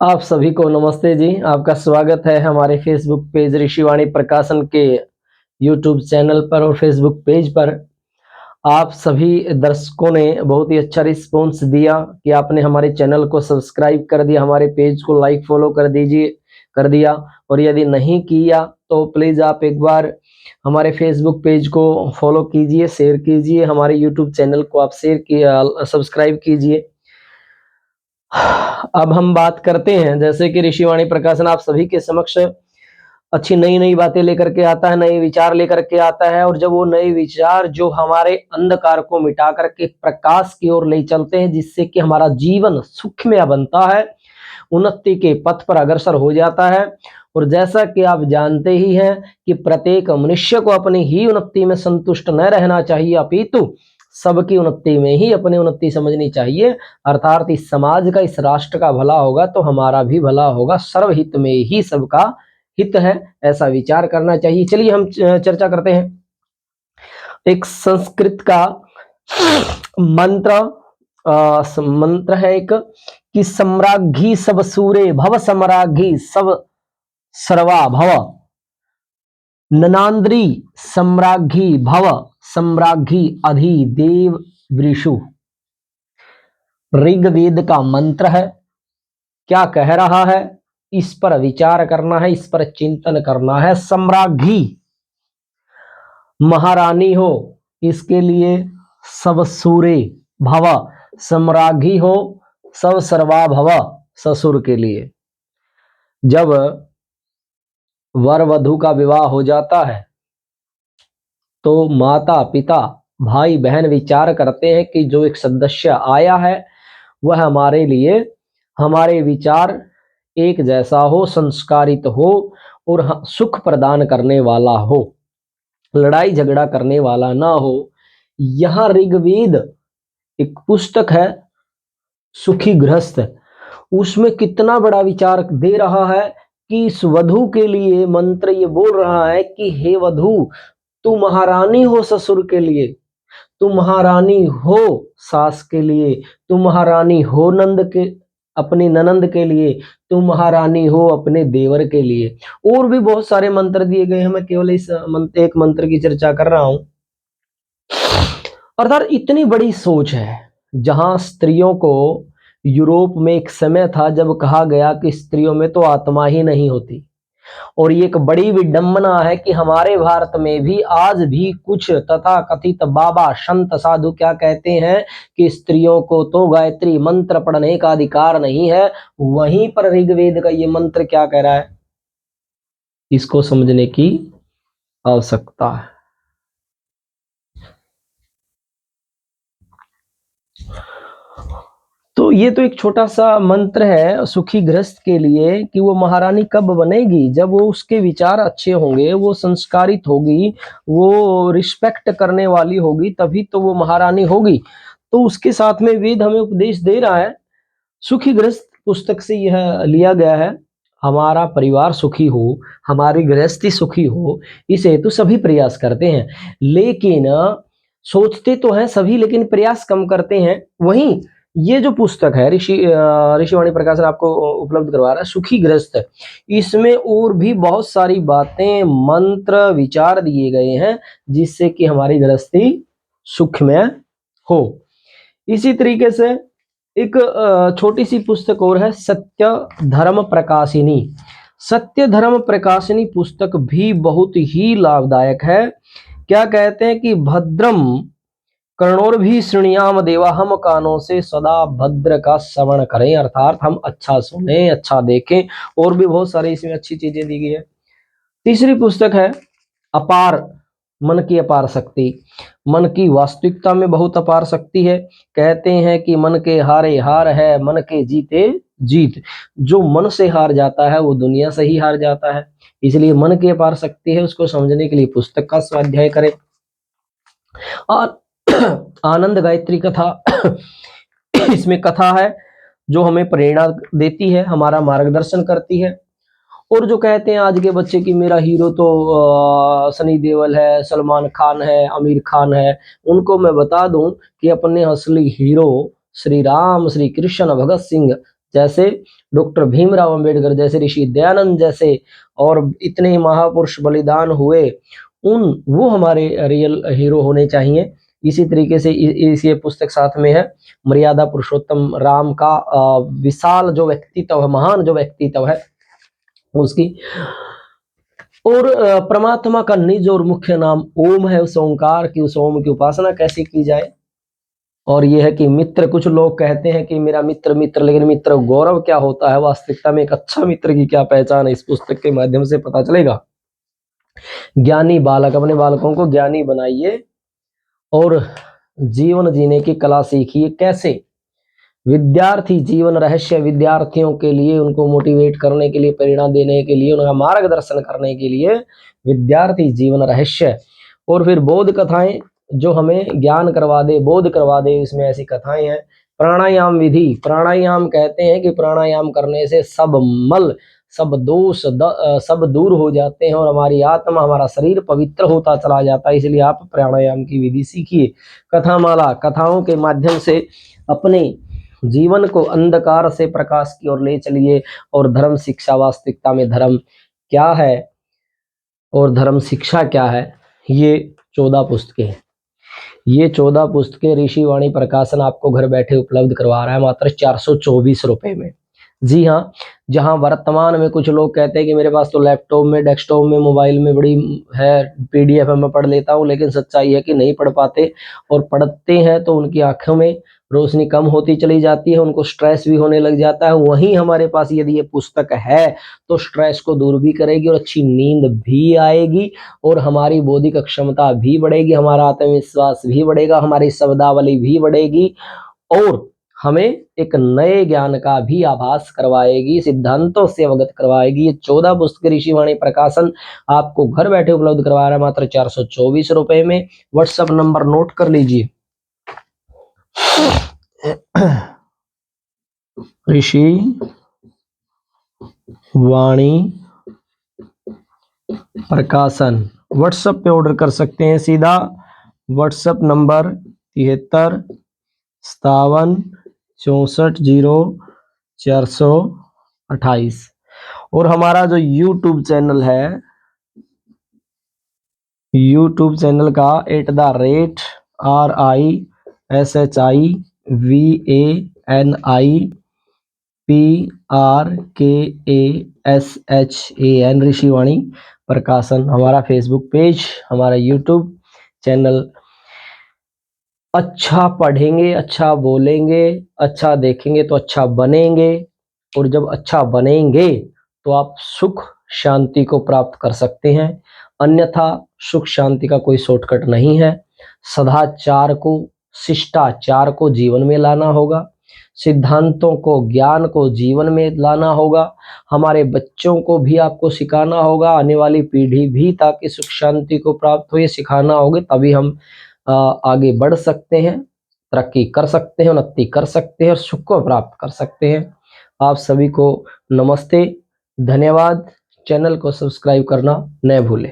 आप सभी को नमस्ते जी। आपका स्वागत है हमारे फेसबुक पेज ऋषिवाणी प्रकाशन के यूट्यूब चैनल पर और फेसबुक पेज पर। आप सभी दर्शकों ने बहुत ही अच्छा रिस्पॉन्स दिया कि आपने हमारे चैनल को सब्सक्राइब कर दिया, हमारे पेज को लाइक फॉलो कर दिया। और यदि नहीं किया तो प्लीज़ आप एक बार हमारे फेसबुक पेज को फॉलो कीजिए, शेयर कीजिए, हमारे यूट्यूब चैनल को आप सब्सक्राइब कीजिए। अब हम बात करते हैं, जैसे कि ऋषिवाणी प्रकाशन आप सभी के समक्ष अच्छी नई नई बातें लेकर के आता है, नए विचार लेकर के आता है। और जब वो नए विचार जो हमारे अंधकार को मिटा करके प्रकाश की ओर ले चलते हैं, जिससे कि हमारा जीवन सुखमय बनता है, उन्नति के पथ पर अग्रसर हो जाता है। और जैसा कि आप जानते ही हैं कि प्रत्येक मनुष्य को अपनी ही उन्नति में संतुष्ट न रहना चाहिए, अपितु सबकी उन्नति में ही अपनी उन्नति समझनी चाहिए। अर्थात इस समाज का, इस राष्ट्र का भला होगा तो हमारा भी भला होगा, सर्वहित में ही सबका हित है, ऐसा विचार करना चाहिए। चलिए हम चर्चा करते हैं। एक संस्कृत का मंत्र मंत्र है एक, कि सम्राज्ञी सब सूरे भव, सम्राज्ञी सब सर्वा भव, ननांद्री सम्राज्ञी भव, सम्राज्ञी अधिदेव वृषु। ऋग्वेद का मंत्र है। क्या कह रहा है, इस पर विचार करना है, इस पर चिंतन करना है। सम्राज्ञी महारानी हो, इसके लिए सब सूरे भव, सम्राज्ञी हो सब सर्वा भव, ससुर के लिए। जब वर वधू का विवाह हो जाता है तो माता पिता भाई बहन विचार करते हैं कि जो एक सदस्य आया है वह हमारे लिए, हमारे विचार एक जैसा हो, संस्कारित हो और सुख प्रदान करने वाला हो, लड़ाई झगड़ा करने वाला ना हो। यह ऋग्वेद एक पुस्तक है, सुखी गृहस्थ, उसमें कितना बड़ा विचार दे रहा है कि इस वधू के लिए मंत्र ये बोल रहा है कि हे वधू, तू महारानी हो ससुर के लिए, तू महारानी हो सास के लिए, तू महारानी हो अपनी ननंद के लिए, तू महारानी हो अपने देवर के लिए। और भी बहुत सारे मंत्र दिए गए हैं, मैं केवल इस एक मंत्र की चर्चा कर रहा हूं। अर्थात इतनी बड़ी सोच है। जहां स्त्रियों को, यूरोप में एक समय था जब कहा गया कि स्त्रियों में तो आत्मा ही नहीं होती, और ये एक बड़ी विडंबना है कि हमारे भारत में भी आज भी कुछ तथा कथित बाबा संत साधु क्या कहते हैं कि स्त्रियों को तो गायत्री मंत्र पढ़ने का अधिकार नहीं है। वहीं पर ऋग्वेद का ये मंत्र क्या कह रहा है, इसको समझने की आवश्यकता है। तो ये तो एक छोटा सा मंत्र है सुखी गृहस्थ के लिए कि वो महारानी कब बनेगी, जब वो उसके विचार अच्छे होंगे, वो संस्कारित होगी, वो रिस्पेक्ट करने वाली होगी, तभी तो वो महारानी होगी। तो उसके साथ में वेद हमें उपदेश दे रहा है। सुखी गृहस्थ पुस्तक से यह लिया गया है। हमारा परिवार सुखी हो, हमारी गृहस्थी सुखी हो, इस हेतु सभी प्रयास करते हैं, लेकिन सोचते तो हैं सभी, लेकिन प्रयास कम करते हैं। वहीं ये जो पुस्तक है ऋषिवाणी प्रकाशन आपको उपलब्ध करवा रहा है, सुखी गृहस्थ, इसमें और भी बहुत सारी बातें, मंत्र, विचार दिए गए हैं जिससे कि हमारी गृहस्थी सुखमय हो। इसी तरीके से एक छोटी सी पुस्तक और है, सत्य धर्म प्रकाशिनी। सत्य धर्म प्रकाशिनी पुस्तक भी बहुत ही लाभदायक है। क्या कहते हैं कि भद्रम कर्णोर भी श्रृणियाम देवा, हम कानों से सदा भद्र का श्रवण करें, अर्थात हम अच्छा सुने, अच्छा देखें। और भी बहुत सारी इसमें अच्छी चीजें दी गई है। तीसरी पुस्तक है अपार, मन की अपार शक्ति। मन की वास्तविकता में बहुत अपार शक्ति है। कहते हैं कि मन के हारे हार है, मन के जीते जीत। जो मन से हार जाता है वो दुनिया से ही हार जाता है। इसलिए मन की अपार शक्ति है, उसको समझने के लिए पुस्तक का स्वाध्याय करें। और आनंद गायत्री कथा इसमें कथा है जो हमें प्रेरणा देती है, हमारा मार्गदर्शन करती है। और जो कहते हैं आज के बच्चे कि मेरा हीरो तो सनी देओल है, सलमान खान है, आमिर खान है, उनको मैं बता दूं कि अपने असली हीरो श्री राम, श्री कृष्ण, भगत सिंह जैसे डॉक्टर भीमराव अंबेडकर जैसे, ऋषि दयानंद जैसे, और इतने ही महापुरुष बलिदान हुए, वो हमारे रियल हीरो होने चाहिए। इसी तरीके से इस ये पुस्तक साथ में है, मर्यादा पुरुषोत्तम राम का विशाल जो व्यक्तित्व है, महान जो व्यक्तित्व है उसकी। और परमात्मा का निज और मुख्य नाम ओम है, उस ओंकार की, उस ओम की उपासना कैसे की जाए। और यह है कि मित्र, कुछ लोग कहते हैं कि मेरा मित्र मित्र, लेकिन मित्र गौरव क्या होता है, वास्तविकता में एक अच्छा मित्र की क्या पहचान है, इस पुस्तक के माध्यम से पता चलेगा। ज्ञानी बालक, अपने बालकों को ज्ञानी बनाइए और जीवन जीने की कला सीखिए। कैसे? विद्यार्थी जीवन रहस्य, विद्यार्थियों के लिए, उनको मोटिवेट करने के लिए, प्रेरणा देने के लिए, उनका मार्गदर्शन करने के लिए विद्यार्थी जीवन रहस्य। और फिर बोध कथाएं, जो हमें ज्ञान करवा दे, बोध करवा दे, इसमें ऐसी कथाएं हैं। प्राणायाम विधि, प्राणायाम कहते हैं कि प्राणायाम करने से सब मल, सब दोष सब दूर हो जाते हैं और हमारी आत्मा, हमारा शरीर पवित्र होता चला जाता है। इसलिए आप प्राणायाम की विधि सीखिए। कथामाला, कथाओं के माध्यम से अपने जीवन को अंधकार से प्रकाश की ओर ले चलिए। और धर्म शिक्षा, वास्तविकता में धर्म क्या है और धर्म शिक्षा क्या है, ये 14 पुस्तकें हैं। ये 14 पुस्तकें ऋषि वाणी प्रकाशन आपको घर बैठे उपलब्ध करवा रहा है मात्र 424 रुपए में। जी हाँ, जहां वर्तमान में कुछ लोग कहते हैं कि मेरे पास तो लैपटॉप में, डेस्कटॉप में, मोबाइल में बड़ी है, पीडीएफ में पढ़ लेता हूँ, लेकिन सच्चाई है कि नहीं पढ़ पाते, और पढ़ते हैं तो उनकी आंखों में रोशनी कम होती चली जाती है, उनको स्ट्रेस भी होने लग जाता है। वहीं हमारे पास यदि ये पुस्तक है तो स्ट्रेस को दूर भी करेगी और अच्छी नींद भी आएगी और हमारी बौद्धिक क्षमता भी बढ़ेगी, हमारा आत्मविश्वास भी बढ़ेगा, हमारी शब्दावली भी बढ़ेगी और हमें एक नए ज्ञान का भी आभास करवाएगी, सिद्धांतों से अवगत करवाएगी। ये 14 पुस्तक ऋषिवाणी प्रकाशन आपको घर बैठे उपलब्ध करवा रहा है मात्र 424 रुपए में। व्हाट्सएप नंबर नोट कर लीजिए, ऋषि वाणी प्रकाशन। व्हाट्सएप पे ऑर्डर कर सकते हैं सीधा। WhatsApp number 73 57 64 0 428। और हमारा जो यूट्यूब चैनल है, यूट्यूब चैनल का @RISHIVANIPRKASHAN ऋषिवाणी प्रकाशन हमारा फेसबुक पेज, हमारा यूट्यूब चैनल। अच्छा पढ़ेंगे, अच्छा बोलेंगे, अच्छा देखेंगे तो अच्छा बनेंगे, और जब अच्छा बनेंगे तो आप सुख शांति को प्राप्त कर सकते हैं। अन्यथा सुख शांति का कोई शॉर्टकट नहीं है। सदाचार को, शिष्टाचार को जीवन में लाना होगा, सिद्धांतों को, ज्ञान को जीवन में लाना होगा। हमारे बच्चों को भी आपको सिखाना होगा, आने वाली पीढ़ी भी, ताकि सुख शांति को प्राप्त हो, ये सिखाना होगा, तभी हम आगे बढ़ सकते हैं, तरक्की कर सकते हैं, उन्नति कर सकते हैं और सुख को प्राप्त कर सकते हैं। आप सभी को नमस्ते, धन्यवाद। चैनल को सब्सक्राइब करना न भूलें।